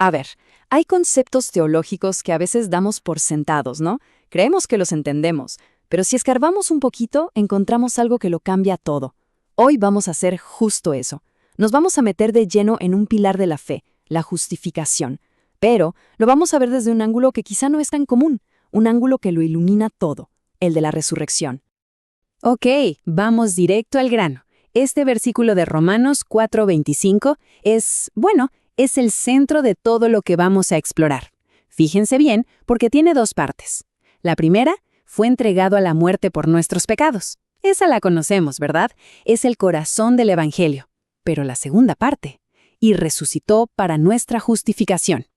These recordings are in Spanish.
A ver, hay conceptos teológicos que a veces damos por sentados, ¿no? Creemos que los entendemos, pero si escarbamos un poquito, encontramos algo que lo cambia todo. Hoy vamos a hacer justo eso. Nos vamos a meter de lleno en un pilar de la fe, la justificación. Pero lo vamos a ver desde un ángulo que quizá no es tan común, un ángulo que lo ilumina todo, el de la resurrección. Ok, vamos directo al grano. Este versículo de Romanos 4:25 es el centro de todo lo que vamos a explorar. Fíjense bien, porque tiene dos partes. La primera, fue entregado a la muerte por nuestros pecados. Esa la conocemos, ¿verdad? Es el corazón del Evangelio. Pero la segunda parte, y resucitó para nuestra justificación.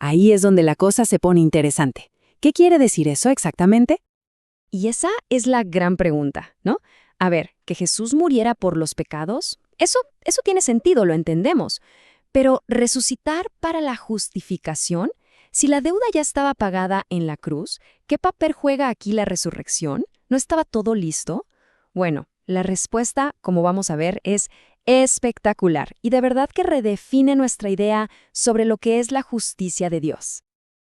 Ahí es donde la cosa se pone interesante. ¿Qué quiere decir eso exactamente? Y esa es la gran pregunta, ¿no? A ver, que Jesús muriera por los pecados, eso tiene sentido, lo entendemos. Pero resucitar para la justificación, si la deuda ya estaba pagada en la cruz, ¿qué papel juega aquí la resurrección? ¿No estaba todo listo? Bueno, la respuesta, como vamos a ver, es espectacular y de verdad que redefine nuestra idea sobre lo que es la justicia de Dios.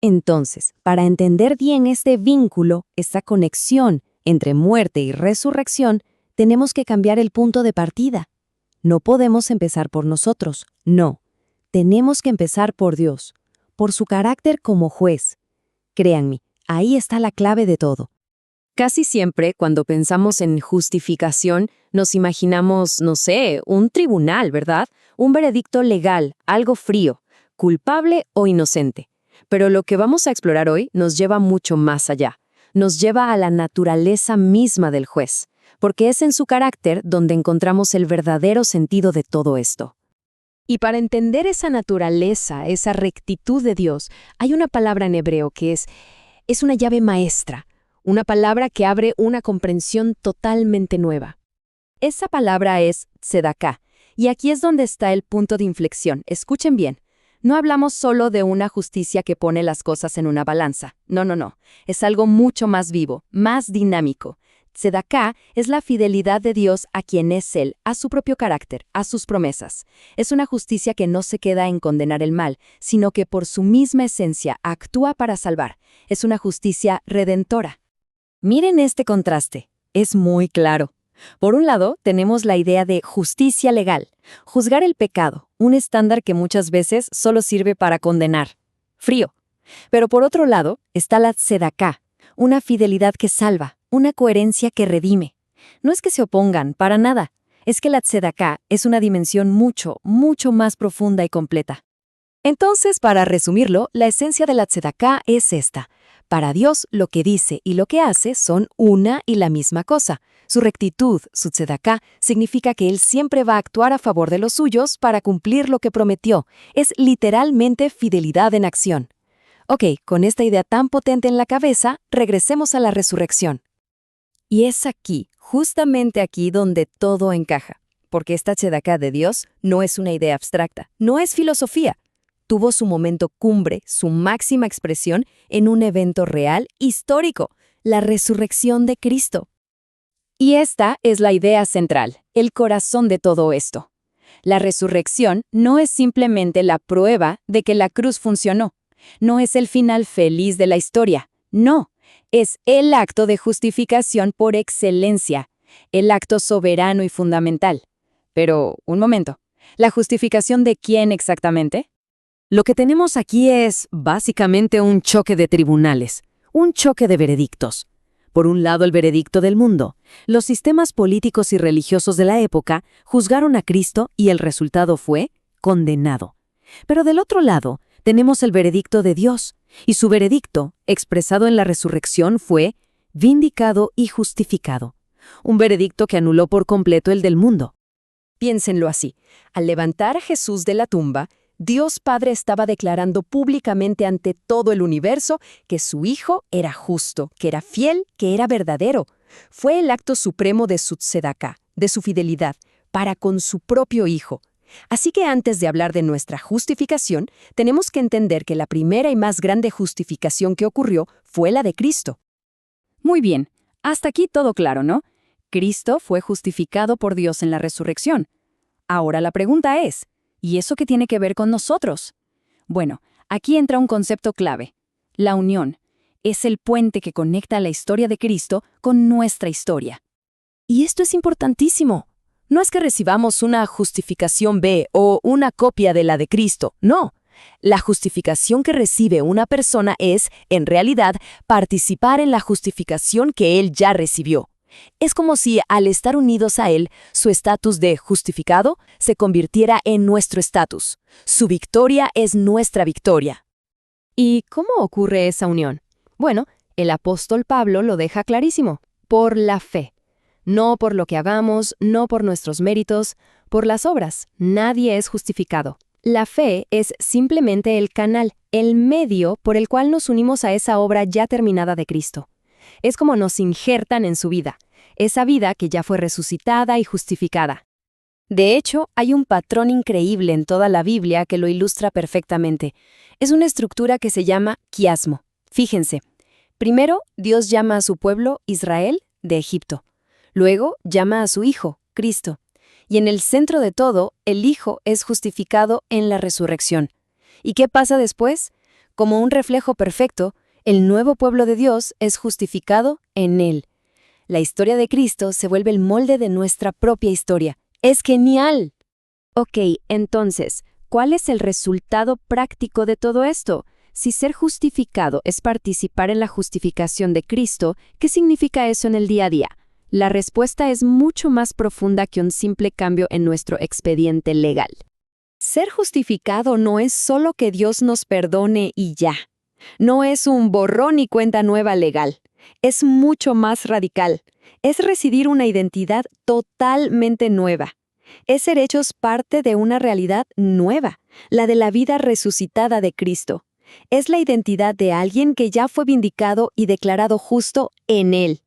Entonces, para entender bien este vínculo, esta conexión entre muerte y resurrección, tenemos que cambiar el punto de partida. No podemos empezar por nosotros, no. Tenemos que empezar por Dios, por su carácter como juez. Créanme, ahí está la clave de todo. Casi siempre, cuando pensamos en justificación, nos imaginamos, no sé, un tribunal, ¿verdad? Un veredicto legal, algo frío, culpable o inocente. Pero lo que vamos a explorar hoy nos lleva mucho más allá. Nos lleva a la naturaleza misma del juez, porque es en su carácter donde encontramos el verdadero sentido de todo esto. Y para entender esa naturaleza, esa rectitud de Dios, hay una palabra en hebreo que es una llave maestra, una palabra que abre una comprensión totalmente nueva. Esa palabra es tzedaká, y aquí es donde está el punto de inflexión. Escuchen bien. No hablamos solo de una justicia que pone las cosas en una balanza. No. Es algo mucho más vivo, más dinámico. Tzedaká es la fidelidad de Dios a quien es Él, a su propio carácter, a sus promesas. Es una justicia que no se queda en condenar el mal, sino que por su misma esencia actúa para salvar. Es una justicia redentora. Miren este contraste. Es muy claro. Por un lado, tenemos la idea de justicia legal, juzgar el pecado, un estándar que muchas veces solo sirve para condenar. Frío. Pero por otro lado, está la tzedaká, una fidelidad que salva, una coherencia que redime. No es que se opongan, para nada. Es que la tzedaká es una dimensión mucho, mucho más profunda y completa. Entonces, para resumirlo, la esencia de la tzedaká es esta. Para Dios, lo que dice y lo que hace son una y la misma cosa. Su rectitud, su tzedaká, significa que Él siempre va a actuar a favor de los suyos para cumplir lo que prometió. Es literalmente fidelidad en acción. Ok, con esta idea tan potente en la cabeza, regresemos a la resurrección. Y es aquí, justamente aquí, donde todo encaja. Porque esta tzedaká de Dios no es una idea abstracta, no es filosofía. Tuvo su momento cumbre, su máxima expresión, en un evento real, histórico, la resurrección de Cristo. Y esta es la idea central, el corazón de todo esto. La resurrección no es simplemente la prueba de que la cruz funcionó. No es el final feliz de la historia. No, es el acto de justificación por excelencia, el acto soberano y fundamental. Pero, un momento, ¿la justificación de quién exactamente? Lo que tenemos aquí es, básicamente, un choque de tribunales, un choque de veredictos. Por un lado, el veredicto del mundo. Los sistemas políticos y religiosos de la época juzgaron a Cristo y el resultado fue condenado. Pero del otro lado, tenemos el veredicto de Dios, y su veredicto, expresado en la resurrección, fue vindicado y justificado. Un veredicto que anuló por completo el del mundo. Piénsenlo así. Al levantar a Jesús de la tumba, Dios Padre estaba declarando públicamente ante todo el universo que su Hijo era justo, que era fiel, que era verdadero. Fue el acto supremo de su tzedaká, de su fidelidad, para con su propio Hijo. Así que antes de hablar de nuestra justificación, tenemos que entender que la primera y más grande justificación que ocurrió fue la de Cristo. Muy bien, hasta aquí todo claro, ¿no? Cristo fue justificado por Dios en la resurrección. Ahora la pregunta es, ¿y eso qué tiene que ver con nosotros? Bueno, aquí entra un concepto clave. La unión es el puente que conecta la historia de Cristo con nuestra historia. Y esto es importantísimo. No es que recibamos una justificación B o una copia de la de Cristo, no. La justificación que recibe una persona es, en realidad, participar en la justificación que él ya recibió. Es como si, al estar unidos a él, su estatus de justificado se convirtiera en nuestro estatus. Su victoria es nuestra victoria. ¿Y cómo ocurre esa unión? Bueno, el apóstol Pablo lo deja clarísimo. Por la fe. No por lo que hagamos, no por nuestros méritos, por las obras. Nadie es justificado. La fe es simplemente el canal, el medio por el cual nos unimos a esa obra ya terminada de Cristo. Es como nos injertan en su vida, esa vida que ya fue resucitada y justificada. De hecho, hay un patrón increíble en toda la Biblia que lo ilustra perfectamente. Es una estructura que se llama quiasmo. Fíjense, primero Dios llama a su pueblo, Israel, de Egipto. Luego llama a su Hijo, Cristo. Y en el centro de todo, el Hijo es justificado en la resurrección. ¿Y qué pasa después? Como un reflejo perfecto, el nuevo pueblo de Dios es justificado en Él. La historia de Cristo se vuelve el molde de nuestra propia historia. ¡Es genial! Ok, entonces, ¿cuál es el resultado práctico de todo esto? Si ser justificado es participar en la justificación de Cristo, ¿qué significa eso en el día a día? La respuesta es mucho más profunda que un simple cambio en nuestro expediente legal. Ser justificado no es solo que Dios nos perdone y ya. No es un borrón y cuenta nueva legal. Es mucho más radical. Es recibir una identidad totalmente nueva. Es ser hechos parte de una realidad nueva, la de la vida resucitada de Cristo. Es la identidad de alguien que ya fue vindicado y declarado justo en Él.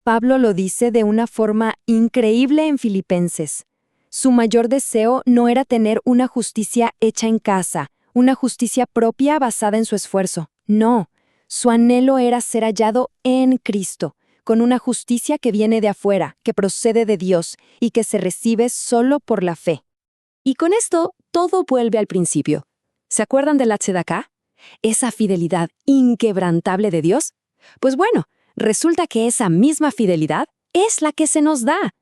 Pablo lo dice de una forma increíble en Filipenses. Su mayor deseo no era tener una justicia hecha en casa, una justicia propia basada en su esfuerzo. No, su anhelo era ser hallado en Cristo, con una justicia que viene de afuera, que procede de Dios y que se recibe solo por la fe. Y con esto, todo vuelve al principio. ¿Se acuerdan del Tzedaká? ¿Esa fidelidad inquebrantable de Dios? Pues bueno, resulta que esa misma fidelidad es la que se nos da.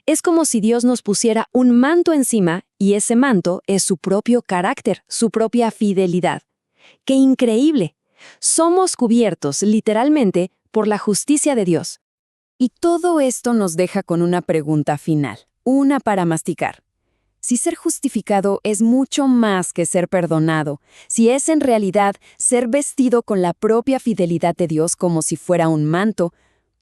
Es como si Dios nos pusiera un manto encima y ese manto es su propio carácter, su propia fidelidad. ¡Qué increíble! Somos cubiertos, literalmente, por la justicia de Dios. Y todo esto nos deja con una pregunta final, una para masticar. Si ser justificado es mucho más que ser perdonado, si es en realidad ser vestido con la propia fidelidad de Dios como si fuera un manto,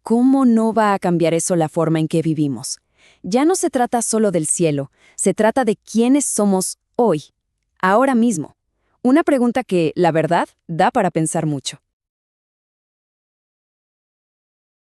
¿cómo no va a cambiar eso la forma en que vivimos? Ya no se trata solo del cielo, se trata de quiénes somos hoy, ahora mismo. Una pregunta que, la verdad, da para pensar mucho.